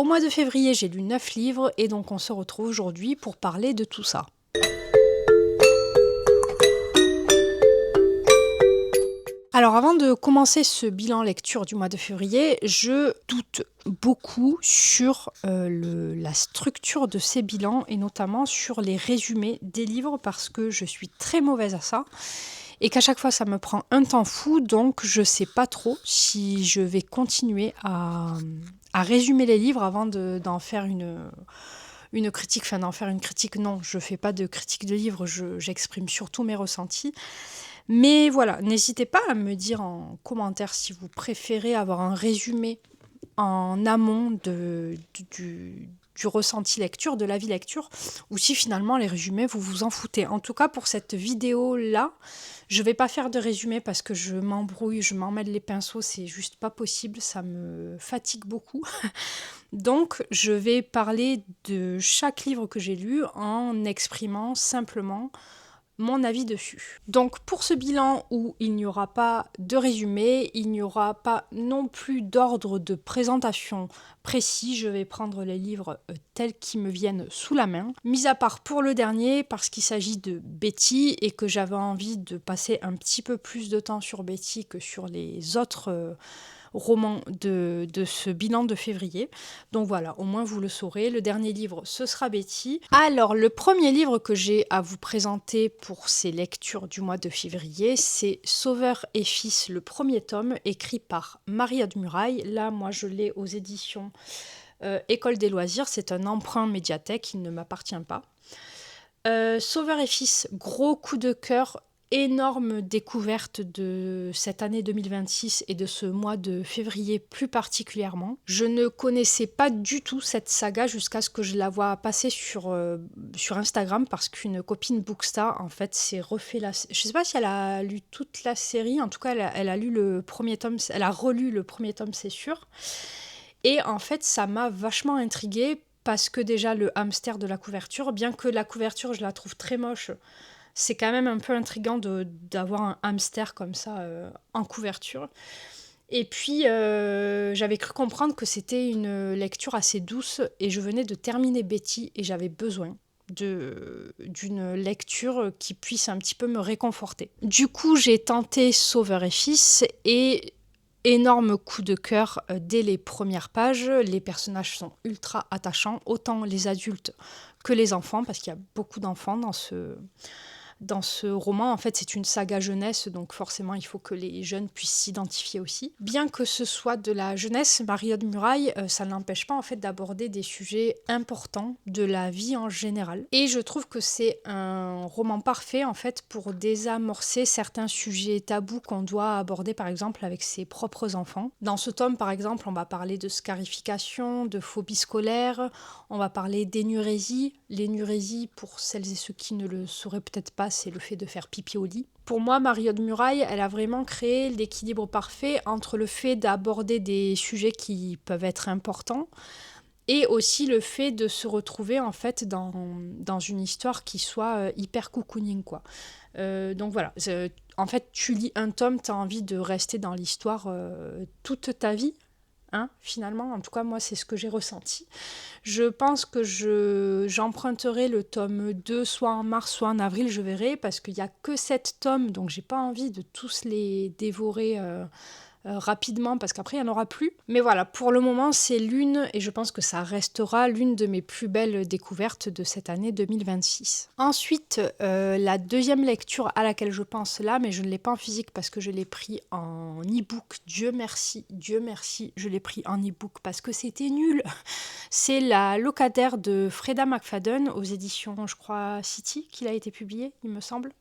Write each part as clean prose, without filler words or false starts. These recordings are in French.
Au mois de février, j'ai lu 9 livres et donc on se retrouve aujourd'hui pour parler de tout ça. Alors avant de commencer ce bilan lecture du mois de février, je doute beaucoup sur la structure de ces bilans et notamment sur les résumés des livres parce que je suis très mauvaise à ça et qu'à chaque fois ça me prend un temps fou, donc je sais pas trop si je vais continuer à résumer les livres avant d'en faire une critique, enfin d'en faire une critique, non, je fais pas de critique de livres, j'exprime surtout mes ressentis. Mais voilà, n'hésitez pas à me dire en commentaire si vous préférez avoir un résumé en amont du ressenti lecture, de l'avis lecture, ou si finalement les résumés, vous vous en foutez. En tout cas, pour cette vidéo-là, je vais pas faire de résumé parce que je m'embrouille, je m'emmêle les pinceaux, c'est juste pas possible, ça me fatigue beaucoup. Donc, je vais parler de chaque livre que j'ai lu en exprimant simplement mon avis dessus. Donc pour ce bilan où il n'y aura pas de résumé, il n'y aura pas non plus d'ordre de présentation précis, je vais prendre les livres tels qu'ils me viennent sous la main. Mis à part pour le dernier, parce qu'il s'agit de Betty et que j'avais envie de passer un petit peu plus de temps sur Betty que sur les autres roman de ce bilan de février. Donc voilà, au moins vous le saurez. Le dernier livre, ce sera Betty. Alors, le premier livre que j'ai à vous présenter pour ces lectures du mois de février, c'est Sauveur et Fils, le premier tome, écrit par Marie-Aude Murail. Là, moi, je l'ai aux éditions École des loisirs. C'est un emprunt médiathèque, il ne m'appartient pas. Sauveur et Fils, gros coup de cœur, énorme découverte de cette année 2026 et de ce mois de février plus particulièrement. Je ne connaissais pas du tout cette saga jusqu'à ce que je la vois passer sur Instagram parce qu'une copine Bookstar en fait s'est refait la... Je sais pas si elle a lu toute la série, en tout cas elle a lu le premier tome, elle a relu le premier tome, c'est sûr. Et en fait ça m'a vachement intriguée parce que déjà le hamster de la couverture, bien que la couverture je la trouve très moche, c'est quand même un peu intriguant d'avoir un hamster comme ça en couverture. Et puis, j'avais cru comprendre que c'était une lecture assez douce et je venais de terminer Betty et j'avais besoin d'une lecture qui puisse un petit peu me réconforter. Du coup, j'ai tenté Sauveur et Fils et énorme coup de cœur dès les premières pages. Les personnages sont ultra attachants, autant les adultes que les enfants, parce qu'il y a beaucoup d'enfants dans ce roman. En fait, c'est une saga jeunesse, donc forcément, il faut que les jeunes puissent s'identifier aussi. Bien que ce soit de la jeunesse, Marie-Aude Murail, ça n'empêche pas en fait d'aborder des sujets importants de la vie en général. Et je trouve que c'est un roman parfait en fait pour désamorcer certains sujets tabous qu'on doit aborder par exemple avec ses propres enfants. Dans ce tome, par exemple, on va parler de scarification, de phobie scolaire, on va parler d'énurésie. L'énurésie, pour celles et ceux qui ne le sauraient peut-être pas, c'est le fait de faire pipi au lit. Pour moi, Marie-Aude Murail, elle a vraiment créé l'équilibre parfait entre le fait d'aborder des sujets qui peuvent être importants et aussi le fait de se retrouver en fait dans une histoire qui soit hyper cocooning, quoi. Donc voilà, en fait, tu lis un tome, tu as envie de rester dans l'histoire toute ta vie. Hein, finalement, en tout cas moi c'est ce que j'ai ressenti. Je pense que j'emprunterai le tome 2 soit en mars soit en avril, je verrai, parce qu'il n'y a que 7 tomes, donc j'ai pas envie de tous les dévorer rapidement parce qu'après il n'y en aura plus. Mais voilà, pour le moment c'est l'une, et je pense que ça restera l'une de mes plus belles découvertes de cette année 2026. Ensuite, la deuxième lecture à laquelle je pense là, mais je ne l'ai pas en physique parce que je l'ai pris en e-book, Dieu merci, je l'ai pris en e-book parce que c'était nul. C'est La locataire de Freda McFadden aux éditions, je crois, City, qu'il a été publié, il me semble.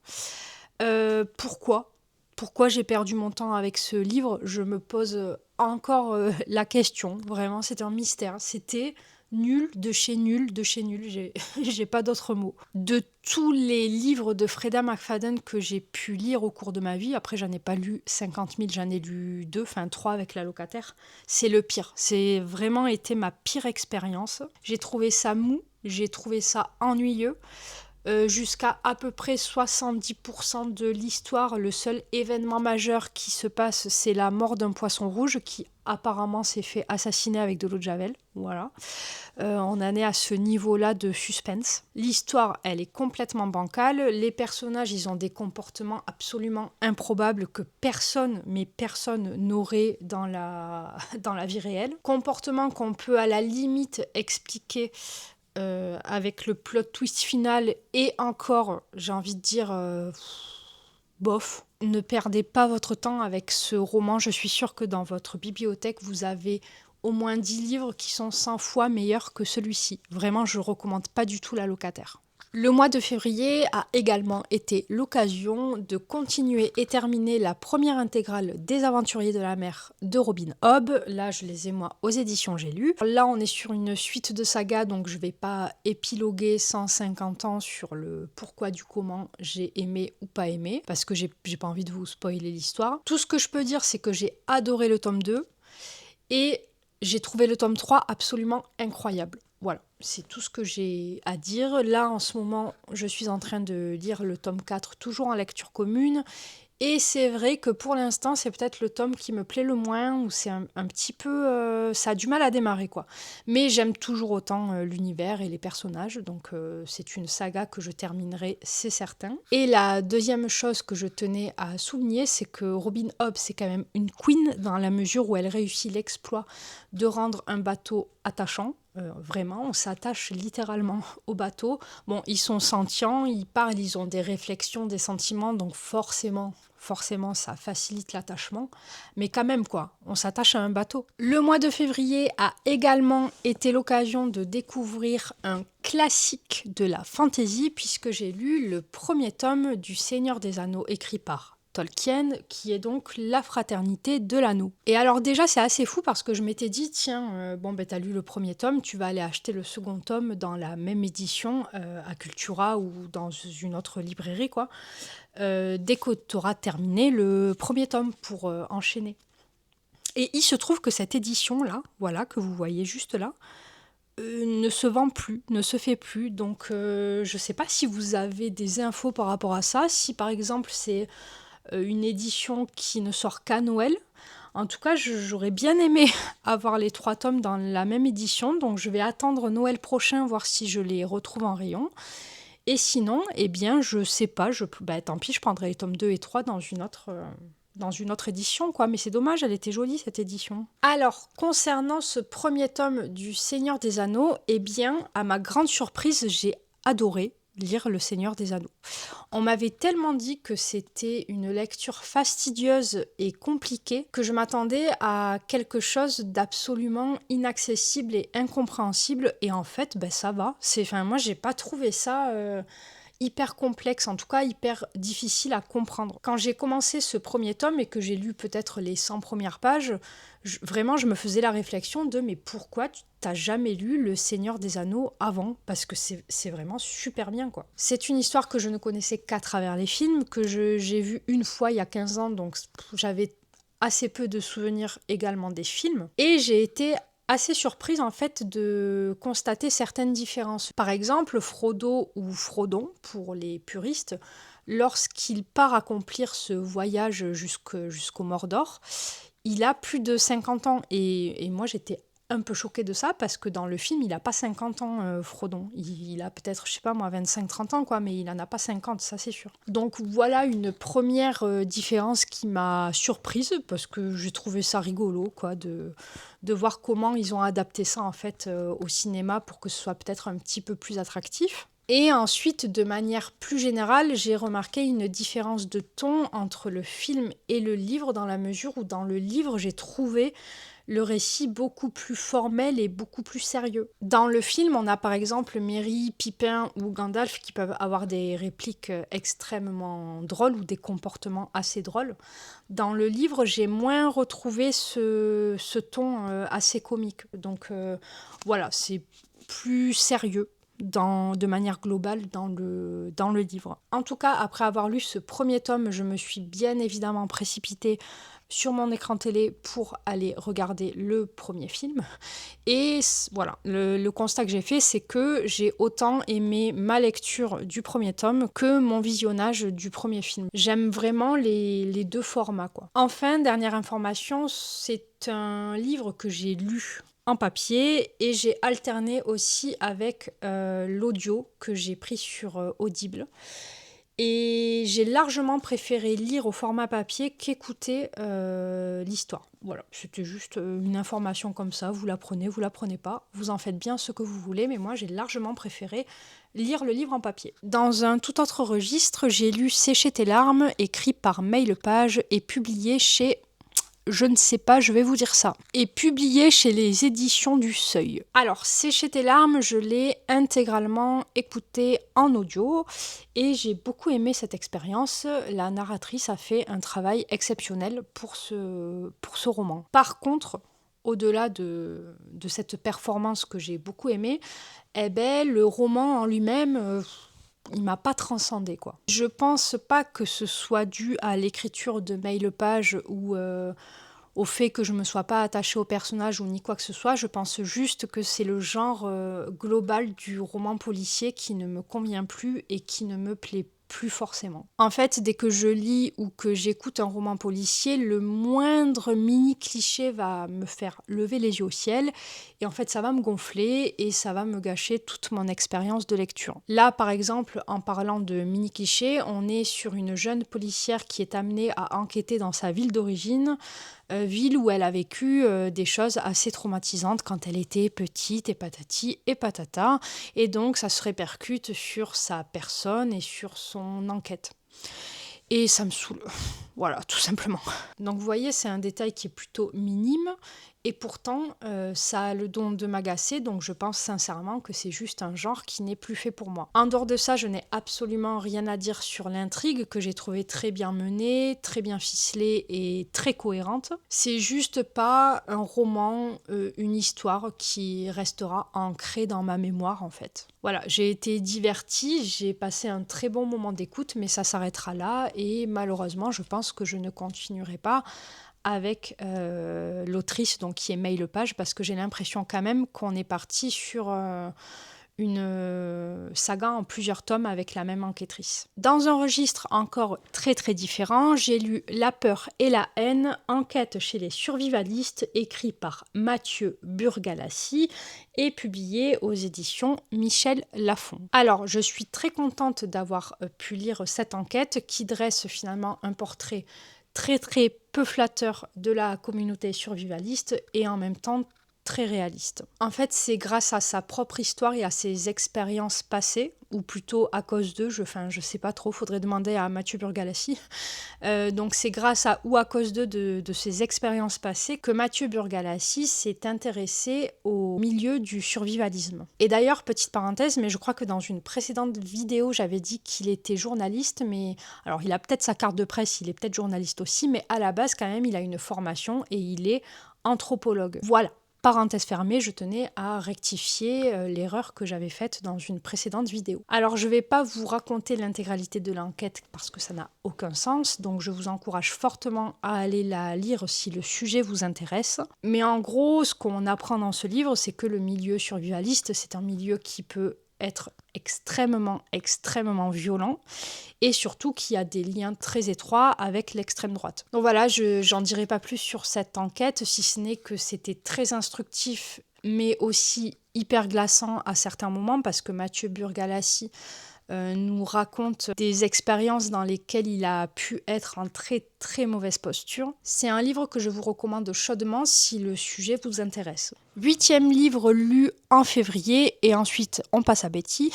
Pourquoi j'ai perdu mon temps avec ce livre? Je me pose encore la question. Vraiment, c'était un mystère. C'était nul, de chez nul, de chez nul. J'ai pas d'autres mots. De tous les livres de Freda McFadden que j'ai pu lire au cours de ma vie, après j'en ai pas lu 50 000, j'en ai lu 2, enfin 3 avec La locataire, c'est le pire. C'est vraiment été ma pire expérience. J'ai trouvé ça mou, j'ai trouvé ça ennuyeux. jusqu'à à peu près 70% de l'histoire. Le seul événement majeur qui se passe, c'est la mort d'un poisson rouge qui apparemment s'est fait assassiner avec de l'eau de Javel. Voilà. On en est à ce niveau-là de suspense. L'histoire, elle est complètement bancale. Les personnages, ils ont des comportements absolument improbables que personne, mais personne n'aurait dans la vie réelle. Comportements qu'on peut à la limite expliquer avec le plot twist final et encore, j'ai envie de dire, bof. Ne perdez pas votre temps avec ce roman. Je suis sûre que dans votre bibliothèque, vous avez au moins 10 livres qui sont 100 fois meilleurs que celui-ci. Vraiment, je ne recommande pas du tout La Locataire. Le mois de février a également été l'occasion de continuer et terminer la première intégrale des Aventuriers de la mer de Robin Hobb. Là, je les ai moi aux éditions J'ai lu. Là, on est sur une suite de sagas, donc je ne vais pas épiloguer 150 ans sur le pourquoi du comment j'ai aimé ou pas aimé, parce que j'ai pas envie de vous spoiler l'histoire. Tout ce que je peux dire, c'est que j'ai adoré le tome 2 et j'ai trouvé le tome 3 absolument incroyable. Voilà, c'est tout ce que j'ai à dire. Là, en ce moment, je suis en train de lire le tome 4, toujours en lecture commune. Et c'est vrai que pour l'instant, c'est peut-être le tome qui me plaît le moins, ou c'est un petit peu... ça a du mal à démarrer, quoi. Mais j'aime toujours autant l'univers et les personnages, donc c'est une saga que je terminerai, c'est certain. Et la deuxième chose que je tenais à souligner, c'est que Robin Hobb, c'est quand même une queen, dans la mesure où elle réussit l'exploit de rendre un bateau attachant. Vraiment, on s'attache littéralement au bateau. Bon, ils sont sentients, ils parlent, ils ont des réflexions, des sentiments, donc forcément, ça facilite l'attachement. Mais quand même, quoi, on s'attache à un bateau. Le mois de février a également été l'occasion de découvrir un classique de la fantasy, puisque j'ai lu le premier tome du Seigneur des Anneaux écrit par Tolkien, qui est donc La Fraternité de l'Anneau. Et alors déjà, c'est assez fou parce que je m'étais dit, tiens, t'as lu le premier tome, tu vas aller acheter le second tome dans la même édition, à Cultura ou dans une autre librairie, quoi, dès que tu auras terminé le premier tome pour enchaîner. Et il se trouve que cette édition-là, voilà, que vous voyez juste là, ne se vend plus, ne se fait plus. Donc je ne sais pas si vous avez des infos par rapport à ça, si par exemple c'est une édition qui ne sort qu'à Noël. En tout cas, j'aurais bien aimé avoir les 3 tomes dans la même édition, donc je vais attendre Noël prochain, voir si je les retrouve en rayon. Et sinon, eh bien, je sais pas, tant pis, je prendrai les tomes 2 et 3 dans une autre édition, quoi. Mais c'est dommage, elle était jolie, cette édition. Alors, concernant ce premier tome du Seigneur des Anneaux, eh bien, à ma grande surprise, j'ai adoré lire Le Seigneur des Anneaux. On m'avait tellement dit que c'était une lecture fastidieuse et compliquée que je m'attendais à quelque chose d'absolument inaccessible et incompréhensible. Et en fait, ça va. Moi, j'ai pas trouvé ça hyper complexe, en tout cas hyper difficile à comprendre. Quand j'ai commencé ce premier tome et que j'ai lu peut-être les 100 premières pages, vraiment je me faisais la réflexion de mais pourquoi tu t'as jamais lu Le Seigneur des Anneaux avant? Parce que c'est vraiment super bien, quoi. C'est une histoire que je ne connaissais qu'à travers les films, que j'ai vu une fois il y a 15 ans, donc j'avais assez peu de souvenirs également des films. Et j'ai été assez surprise en fait de constater certaines différences. Par exemple, Frodo ou Frodon pour les puristes, lorsqu'il part accomplir ce voyage jusqu'au Mordor, il a plus de 50 ans et moi j'étais un peu choquée de ça parce que dans le film il n'a pas 50 ans Frodon, il a peut-être je sais pas moi 25-30 ans quoi, mais il en a pas 50, ça c'est sûr. Donc voilà une première différence qui m'a surprise parce que j'ai trouvé ça rigolo quoi de voir comment ils ont adapté ça en fait au cinéma pour que ce soit peut-être un petit peu plus attractif. Et ensuite, de manière plus générale, j'ai remarqué une différence de ton entre le film et le livre dans la mesure où dans le livre, j'ai trouvé le récit beaucoup plus formel et beaucoup plus sérieux. Dans le film, on a par exemple Merry, Pippin ou Gandalf qui peuvent avoir des répliques extrêmement drôles ou des comportements assez drôles. Dans le livre, j'ai moins retrouvé ce ton assez comique. Donc voilà, c'est plus sérieux de manière globale dans le livre. En tout cas, après avoir lu ce premier tome, je me suis bien évidemment précipitée sur mon écran télé pour aller regarder le premier film. Et voilà, le constat que j'ai fait, c'est que j'ai autant aimé ma lecture du premier tome que mon visionnage du premier film. J'aime vraiment les deux formats, quoi. Enfin, dernière information, c'est un livre que j'ai lu en papier et j'ai alterné aussi avec l'audio que j'ai pris sur Audible. Et j'ai largement préféré lire au format papier qu'écouter l'histoire. Voilà, c'était juste une information comme ça, vous la prenez pas, vous en faites bien ce que vous voulez, mais moi j'ai largement préféré lire le livre en papier. Dans un tout autre registre, j'ai lu Sécher tes larmes, écrit par May Lepage et publié chez... Je ne sais pas, je vais vous dire ça. Et publié chez les éditions du Seuil. Alors, Sécher tes larmes, je l'ai intégralement écouté en audio et j'ai beaucoup aimé cette expérience. La narratrice a fait un travail exceptionnel pour ce roman. Par contre, au-delà de cette performance que j'ai beaucoup aimée, eh ben, le roman en lui-même... il m'a pas transcendé, quoi. Je pense pas que ce soit dû à l'écriture de May Lepage ou au fait que je me sois pas attachée au personnage ou ni quoi que ce soit. Je pense juste que c'est le genre global du roman policier qui ne me convient plus et qui ne me plaît plus forcément. En fait, dès que je lis ou que j'écoute un roman policier, le moindre mini cliché va me faire lever les yeux au ciel et en fait ça va me gonfler et ça va me gâcher toute mon expérience de lecture. Là par exemple, en parlant de mini clichés, on est sur une jeune policière qui est amenée à enquêter dans sa ville d'origine, ville où elle a vécu des choses assez traumatisantes quand elle était petite et patati et patata. Et donc ça se répercute sur sa personne et sur son enquête. Et ça me saoule. Voilà, tout simplement. Donc vous voyez, c'est un détail qui est plutôt minime. Et pourtant, ça a le don de m'agacer, donc je pense sincèrement que c'est juste un genre qui n'est plus fait pour moi. En dehors de ça, je n'ai absolument rien à dire sur l'intrigue, que j'ai trouvée très bien menée, très bien ficelée et très cohérente. C'est juste pas un roman, une histoire qui restera ancrée dans ma mémoire en fait. Voilà, j'ai été divertie, j'ai passé un très bon moment d'écoute, mais ça s'arrêtera là et malheureusement, je pense que je ne continuerai pas avec l'autrice donc, qui est May Lepage parce que j'ai l'impression quand même qu'on est parti sur une saga en plusieurs tomes avec la même enquêtrice. Dans un registre encore très très différent, j'ai lu La peur et la haine, enquête chez les survivalistes, écrit par Mathieu Burgalassi et publié aux éditions Michel Lafon. Alors, je suis très contente d'avoir pu lire cette enquête qui dresse finalement un portrait très très peu flatteur de la communauté survivaliste et en même temps très réaliste. En fait, c'est grâce à sa propre histoire et à ses expériences passées, ou plutôt à cause d'eux, je sais pas trop, faudrait demander à Mathieu Burgalassi. Donc c'est grâce à ou à cause de ses expériences passées que Mathieu Burgalassi s'est intéressé au milieu du survivalisme. Et d'ailleurs, petite parenthèse, mais je crois que dans une précédente vidéo, j'avais dit qu'il était journaliste, mais alors il a peut-être sa carte de presse, il est peut-être journaliste aussi, mais à la base quand même, il a une formation et il est anthropologue. Voilà. Parenthèse fermée, je tenais à rectifier l'erreur que j'avais faite dans une précédente vidéo. Alors je ne vais pas vous raconter l'intégralité de l'enquête parce que ça n'a aucun sens, donc je vous encourage fortement à aller la lire si le sujet vous intéresse. Mais en gros, ce qu'on apprend dans ce livre, c'est que le milieu survivaliste, c'est un milieu qui peut être extrêmement violent et surtout qu'il y a des liens très étroits avec l'extrême droite. Donc voilà, j'en dirai pas plus sur cette enquête, si ce n'est que c'était très instructif mais aussi hyper glaçant à certains moments parce que Mathieu Burgalassi nous raconte des expériences dans lesquelles il a pu être en très très mauvaise posture. C'est un livre que je vous recommande chaudement si le sujet vous intéresse. 8e livre lu en février et ensuite on passe à Betty.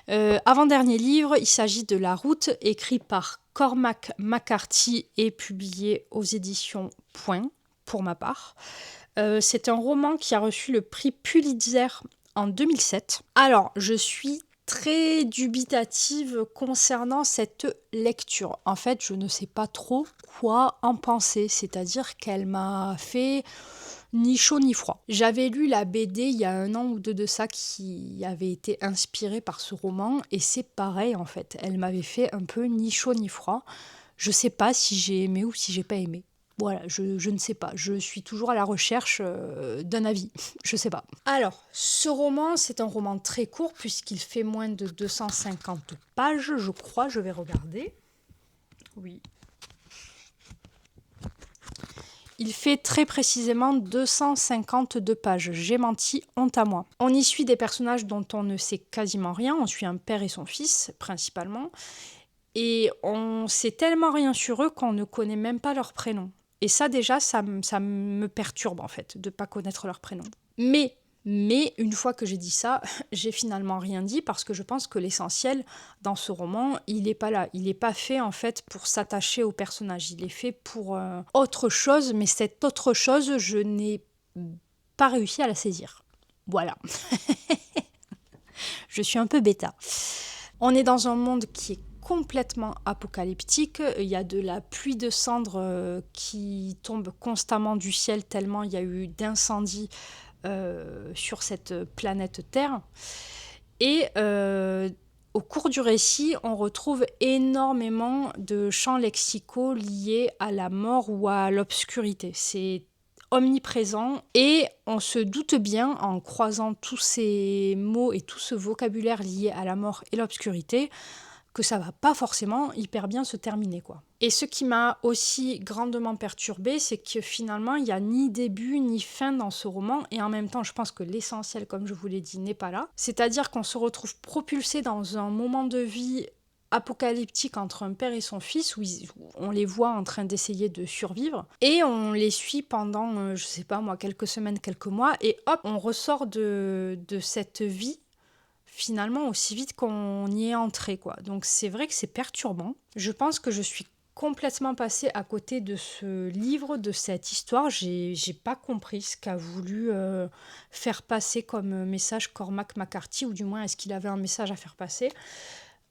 Avant-dernier livre, il s'agit de La Route, écrit par Cormac McCarthy et publié aux éditions Point, pour ma part. C'est un roman qui a reçu le prix Pulitzer en 2007. Alors, je suis très dubitative concernant cette lecture. En fait, je ne sais pas trop quoi en penser, c'est-à-dire qu'elle m'a fait ni chaud ni froid. J'avais lu la BD il y a 1 an ou 2 de ça qui avait été inspirée par ce roman et c'est pareil en fait. Elle m'avait fait un peu ni chaud ni froid. Je sais pas si j'ai aimé ou si j'ai pas aimé. Voilà, je ne sais pas. Je suis toujours à la recherche d'un avis. Je sais pas. Alors, ce roman, c'est un roman très court puisqu'il fait moins de 250 pages, je crois. Je vais regarder. Oui. Il fait très précisément 252 pages. J'ai menti, honte à moi. On y suit des personnages dont on ne sait quasiment rien. On suit un père et son fils, principalement. Et on sait tellement rien sur eux qu'on ne connaît même pas leur prénom. Et ça, déjà, ça me perturbe, en fait, de ne pas connaître leur prénom. Mais, une fois que j'ai dit ça, j'ai finalement rien dit parce que je pense que l'essentiel dans ce roman, il n'est pas là. Il n'est pas fait, en fait, pour s'attacher au personnage. Il est fait pour autre chose, mais cette autre chose, je n'ai pas réussi à la saisir. Voilà. Je suis un peu bêta. On est dans un monde qui est complètement apocalyptique. Il y a de la pluie de cendres qui tombe constamment du ciel tellement il y a eu d'incendies sur cette planète Terre. Et au cours du récit, on retrouve énormément de champs lexicaux liés à la mort ou à l'obscurité. C'est omniprésent et on se doute bien en croisant tous ces mots et tout ce vocabulaire lié à la mort et l'obscurité que ça va pas forcément hyper bien se terminer, quoi. Et ce qui m'a aussi grandement perturbée, c'est que finalement, il n'y a ni début ni fin dans ce roman, et en même temps, je pense que l'essentiel, comme je vous l'ai dit, n'est pas là. C'est-à-dire qu'on se retrouve propulsé dans un moment de vie apocalyptique entre un père et son fils, où on les voit en train d'essayer de survivre, et on les suit pendant, je sais pas moi, quelques semaines, quelques mois, et hop, on ressort de cette vie finalement aussi vite qu'on y est entré, quoi. Donc c'est vrai que c'est perturbant. Je pense que je suis complètement passée à côté de ce livre, de cette histoire. J'ai pas compris ce qu'a voulu faire passer comme message Cormac McCarthy, ou du moins est-ce qu'il avait un message à faire passer.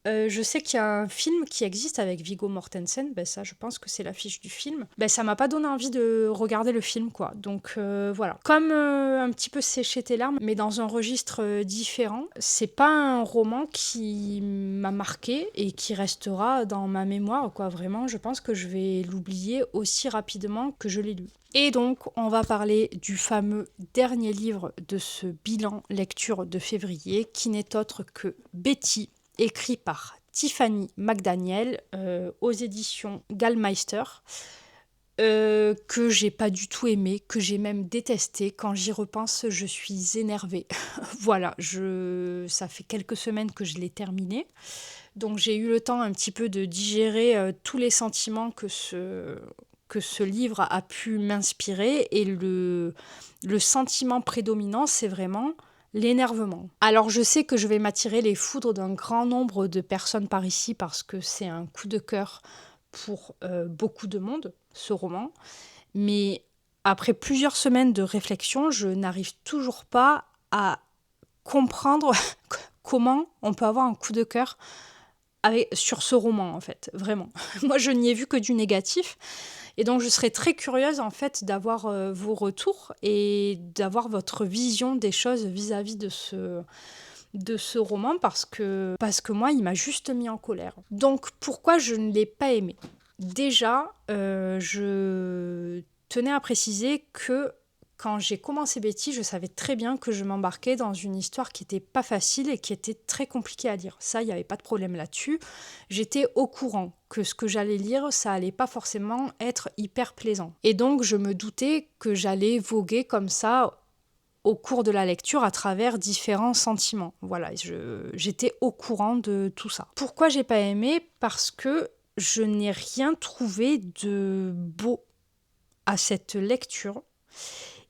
Je sais qu'il y a un film qui existe avec Viggo Mortensen, ben ça je pense que c'est l'affiche du film. Ben ça m'a pas donné envie de regarder le film, quoi. Donc voilà. Comme un petit peu sécher tes larmes, mais dans un registre différent, c'est pas un roman qui m'a marqué et qui restera dans ma mémoire, quoi. Vraiment, je pense que je vais l'oublier aussi rapidement que je l'ai lu. Et donc, on va parler du fameux dernier livre de ce bilan lecture de février, qui n'est autre que Betty, écrit par Tiffany McDaniel aux éditions Gallmeister, que j'ai pas du tout aimé, que j'ai même détesté. Quand j'y repense, je suis énervée. Voilà, ça fait quelques semaines que je l'ai terminé. Donc j'ai eu le temps un petit peu de digérer tous les sentiments que ce livre a pu m'inspirer. Et le sentiment prédominant, c'est vraiment l'énervement. Alors je sais que je vais m'attirer les foudres d'un grand nombre de personnes par ici parce que c'est un coup de cœur pour beaucoup de monde, ce roman. Mais après plusieurs semaines de réflexion, je n'arrive toujours pas à comprendre comment on peut avoir un coup de cœur sur ce roman, en fait, vraiment. Moi, je n'y ai vu que du négatif. Et donc, je serais très curieuse, en fait, d'avoir vos retours et d'avoir votre vision des choses vis-à-vis de ce roman, parce que moi, il m'a juste mis en colère. Donc, pourquoi je ne l'ai pas aimé ? Déjà, je tenais à préciser que quand j'ai commencé Betty, je savais très bien que je m'embarquais dans une histoire qui n'était pas facile et qui était très compliquée à lire. Ça, il n'y avait pas de problème là-dessus. J'étais au courant que ce que j'allais lire, ça allait pas forcément être hyper plaisant. Et donc, je me doutais que j'allais voguer comme ça au cours de la lecture à travers différents sentiments. Voilà, j'étais au courant de tout ça. Pourquoi j'ai pas aimé ? Parce que je n'ai rien trouvé de beau à cette lecture.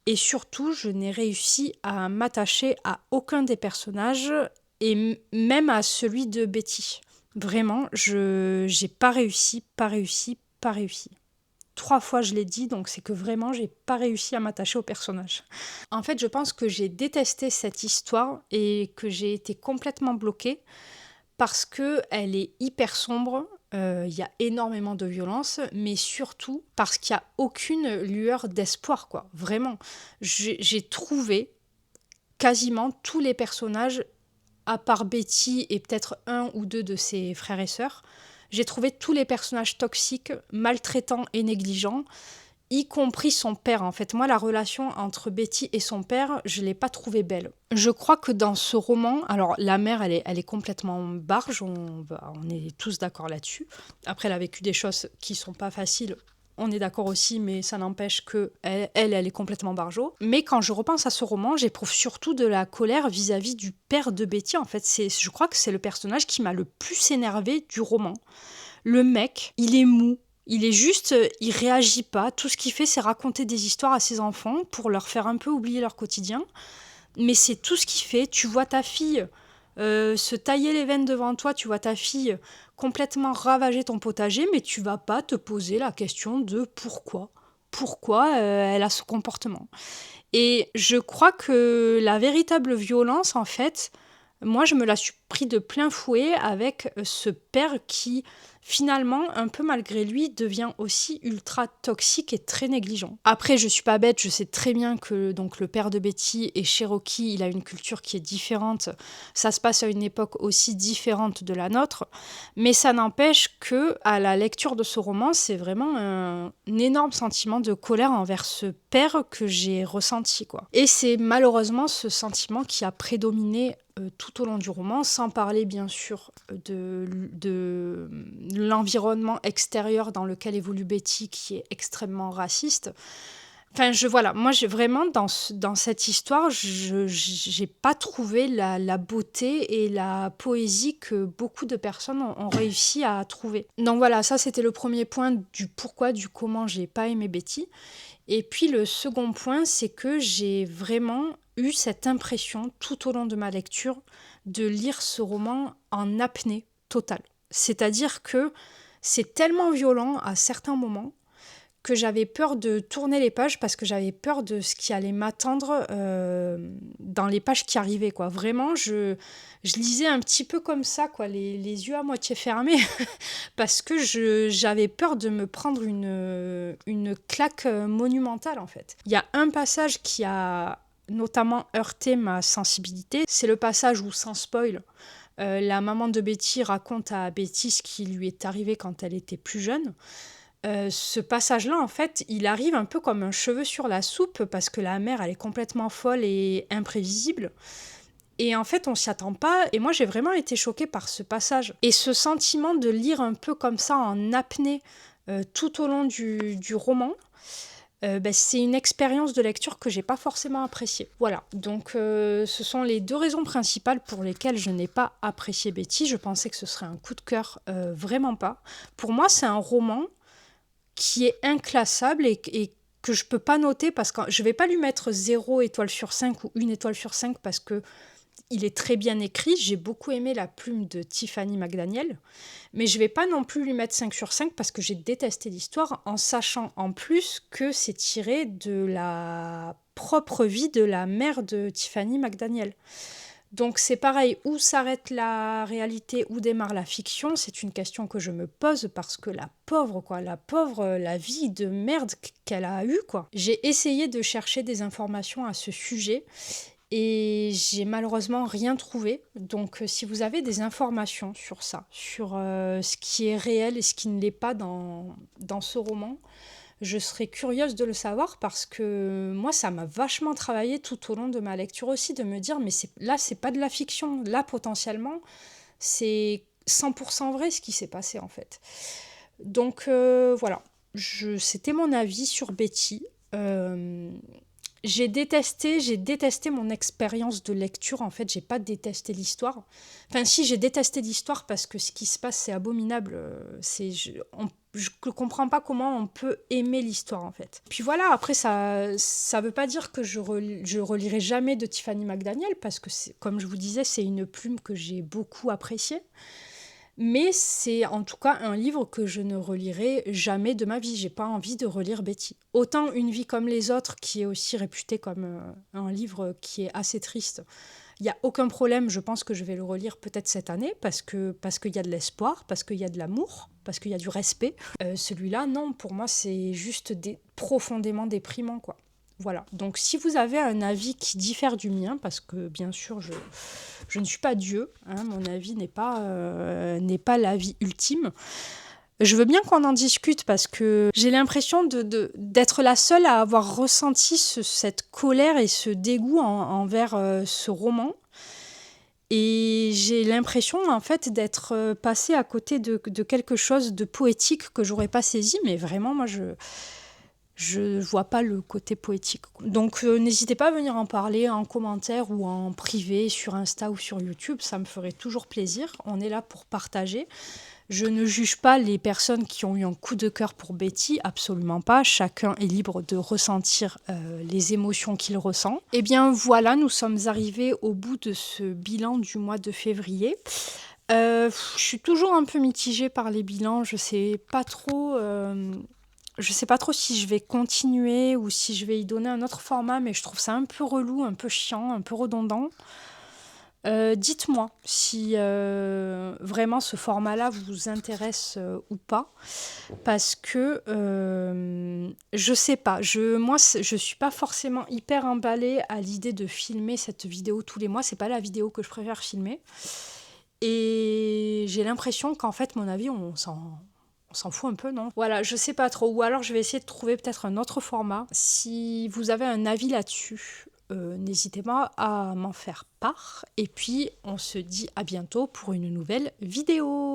Et surtout, je n'ai réussi à m'attacher à aucun des personnages, et même à celui de Betty. Vraiment, j'ai pas réussi. 3 fois je l'ai dit, donc c'est que vraiment, j'ai pas réussi à m'attacher au personnage. En fait, je pense que j'ai détesté cette histoire et que j'ai été complètement bloquée parce qu'elle est hyper sombre. Il y a énormément de violence, mais surtout parce qu'il n'y a aucune lueur d'espoir, quoi. Vraiment. J'ai trouvé quasiment tous les personnages, à part Betty et peut-être 1 ou 2 de ses frères et sœurs, j'ai trouvé tous les personnages toxiques, maltraitants et négligents, y compris son père. En fait, moi, la relation entre Betty et son père, je ne l'ai pas trouvée belle. Je crois que dans ce roman, alors la mère, elle est complètement barge, on est tous d'accord là-dessus. Après, elle a vécu des choses qui sont pas faciles. On est d'accord aussi, mais ça n'empêche que elle est complètement barjo. Mais quand je repense à ce roman, j'éprouve surtout de la colère vis-à-vis du père de Betty. En fait, je crois que c'est le personnage qui m'a le plus énervé du roman. Le mec, il est mou. Il est juste, il réagit pas. Tout ce qu'il fait, c'est raconter des histoires à ses enfants pour leur faire un peu oublier leur quotidien. Mais c'est tout ce qu'il fait. Tu vois ta fille se tailler les veines devant toi, tu vois ta fille complètement ravager ton potager, mais tu vas pas te poser la question de pourquoi. Pourquoi elle a ce comportement. Et je crois que la véritable violence, en fait, moi, je me la suis pris de plein fouet avec ce père qui, finalement, un peu malgré lui, devient aussi ultra toxique et très négligent. Après, je suis pas bête, je sais très bien que donc, le père de Betty est Cherokee, il a une culture qui est différente, ça se passe à une époque aussi différente de la nôtre, mais ça n'empêche que, à la lecture de ce roman, c'est vraiment un énorme sentiment de colère envers ce père que j'ai ressenti, quoi. Et c'est malheureusement ce sentiment qui a prédominé tout au long du roman, sans parler bien sûr de l'environnement extérieur dans lequel évolue Betty, qui est extrêmement raciste. Enfin, voilà, moi, vraiment, dans cette histoire, je n'ai pas trouvé la beauté et la poésie que beaucoup de personnes ont réussi à trouver. Donc voilà, ça, c'était le premier point du pourquoi, du comment j'ai pas aimé Betty. Et puis le second point, c'est que j'ai vraiment eu cette impression tout au long de ma lecture de lire ce roman en apnée totale. C'est-à-dire que c'est tellement violent à certains moments que j'avais peur de tourner les pages parce que j'avais peur de ce qui allait m'attendre dans les pages qui arrivaient, quoi. Vraiment, je lisais un petit peu comme ça, quoi, les yeux à moitié fermés parce que j'avais peur de me prendre une claque monumentale, en fait. Il y a un passage qui a notamment heurté ma sensibilité, c'est le passage où, sans spoil, la maman de Betty raconte à Betty ce qui lui est arrivé quand elle était plus jeune. Ce passage-là, en fait, il arrive un peu comme un cheveu sur la soupe parce que la mère, elle est complètement folle et imprévisible. Et en fait, on s'y attend pas. Et moi, j'ai vraiment été choquée par ce passage. Et ce sentiment de lire un peu comme ça en apnée tout au long du roman, c'est une expérience de lecture que j'ai pas forcément appréciée. Voilà, donc ce sont les deux raisons principales pour lesquelles je n'ai pas apprécié Betty. Je pensais que ce serait un coup de cœur, vraiment pas. Pour moi, c'est un roman qui est inclassable et que je peux pas noter parce que je vais pas lui mettre 0 étoile sur 5 ou 1 étoile sur 5 parce que il est très bien écrit. J'ai beaucoup aimé la plume de Tiffany McDaniel, mais je vais pas non plus lui mettre 5 sur 5 parce que j'ai détesté l'histoire en sachant en plus que c'est tiré de la propre vie de la mère de Tiffany McDaniel. Donc c'est pareil, où s'arrête la réalité, où démarre la fiction, c'est une question que je me pose parce que la pauvre, quoi, la vie de merde qu'elle a eue, quoi. J'ai essayé de chercher des informations à ce sujet et j'ai malheureusement rien trouvé. Donc si vous avez des informations sur ça, sur ce qui est réel et ce qui ne l'est pas dans ce roman, je serais curieuse de le savoir parce que moi, ça m'a vachement travaillé tout au long de ma lecture aussi, de me dire, mais là, c'est pas de la fiction. Là, potentiellement, c'est 100% vrai ce qui s'est passé, en fait. Donc, voilà. C'était mon avis sur Betty. J'ai détesté mon expérience de lecture. En fait, j'ai pas détesté l'histoire. Enfin, si, j'ai détesté l'histoire parce que ce qui se passe, c'est abominable. Je ne comprends pas comment on peut aimer l'histoire, en fait. Puis voilà, après, ça veut pas dire que je relirai jamais de Tiffany McDaniel parce que, comme je vous disais, c'est une plume que j'ai beaucoup appréciée. Mais c'est en tout cas un livre que je ne relirai jamais de ma vie. J'ai pas envie de relire Betty. Autant Une vie comme les autres, qui est aussi réputé comme un livre qui est assez triste, il n'y a aucun problème, je pense que je vais le relire peut-être cette année, parce qu'il y a de l'espoir, parce qu'il y a de l'amour, parce qu'il y a du respect. Celui-là, non, pour moi, c'est juste profondément déprimant, quoi. Voilà, donc si vous avez un avis qui diffère du mien, parce que bien sûr je ne suis pas Dieu, hein, mon avis n'est pas l'avis ultime, Je veux bien qu'on en discute parce que j'ai l'impression d'être la seule à avoir ressenti cette colère et ce dégoût envers ce roman. Et j'ai l'impression en fait d'être passée à côté de quelque chose de poétique que j'aurais pas saisi, mais vraiment moi je vois pas le côté poétique. Donc n'hésitez pas à venir en parler en commentaire ou en privé sur Insta ou sur YouTube, ça me ferait toujours plaisir. On est là pour partager. Je ne juge pas les personnes qui ont eu un coup de cœur pour Betty, absolument pas. Chacun est libre de ressentir les émotions qu'il ressent. Et bien voilà, nous sommes arrivés au bout de ce bilan du mois de février. Je suis toujours un peu mitigée par les bilans, je sais pas trop si je vais continuer ou si je vais y donner un autre format, mais je trouve ça un peu relou, un peu chiant, un peu redondant. Dites-moi si vraiment ce format-là vous intéresse ou pas, parce que je sais pas, moi je suis pas forcément hyper emballée à l'idée de filmer cette vidéo tous les mois, c'est pas la vidéo que je préfère filmer, et j'ai l'impression qu'en fait mon avis on s'en fout un peu, non? Voilà, je sais pas trop. Ou alors je vais essayer de trouver peut-être un autre format. Si vous avez un avis là-dessus, n'hésitez pas à m'en faire part. Et puis, on se dit à bientôt pour une nouvelle vidéo.